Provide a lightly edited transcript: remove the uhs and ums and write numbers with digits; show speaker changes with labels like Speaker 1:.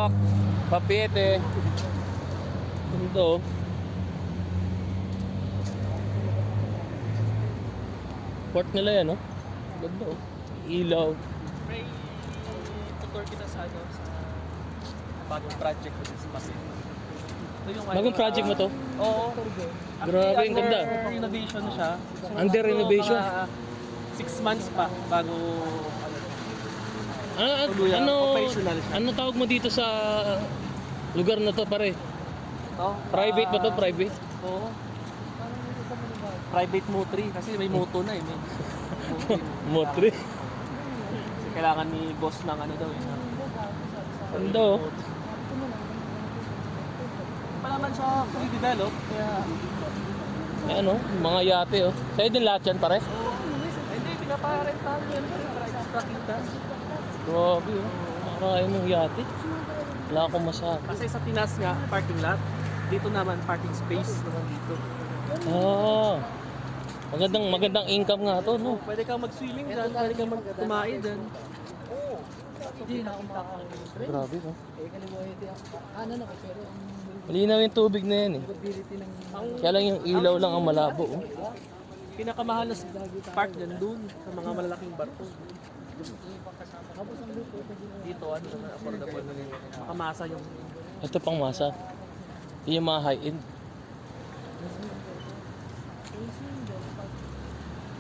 Speaker 1: Manok, papete. Ito. Port nila yan, no? Ganda, oh. Ilaw.
Speaker 2: May tutor kita sa ano, sa bagong project ko sa Pasig. Ito yung
Speaker 1: Bagong project mo to?
Speaker 2: Oo.
Speaker 1: Grabe, ang ganda.
Speaker 2: Under renovation siya.
Speaker 1: Under renovation?
Speaker 2: 6 months pa bago tuluyan, operational siya.
Speaker 1: ano tawag mo dito sa lugar na to, pare?
Speaker 2: Ito,
Speaker 1: Private ba to? Private?
Speaker 2: Oo. Private Mo3 kasi may moto na eh. May
Speaker 1: Motri.
Speaker 2: Kasi kailangan ni boss ng ano daw eh.
Speaker 1: Ganda, oh.
Speaker 2: Pa naman siya fully developed kaya
Speaker 1: Ayan, oh. Mga yate, oh. Sa'yo din lahat yan, pare?
Speaker 2: hindi pinaparentahan yan para extra kita.
Speaker 1: Grabe, oh. Marami mong yate. Wala akong masabi.
Speaker 2: Kasi sa Pinas nga parking lot, dito naman parking space naman dito.
Speaker 1: Ah. Magandang income nga to, no?
Speaker 2: Pwede kang mag-swimming dyan, pwede kang tumae dyan.
Speaker 1: Grabe, no? Malinaw yung tubig na yan, eh. Kaya lang yung ilaw lang ang malabo, oh.
Speaker 2: Pinakamahal na park dyan dun sa mga malalaking barko. Dito ano naman affordable na yun. Makamasa yung
Speaker 1: Ito pang masa. Yung mga high-end.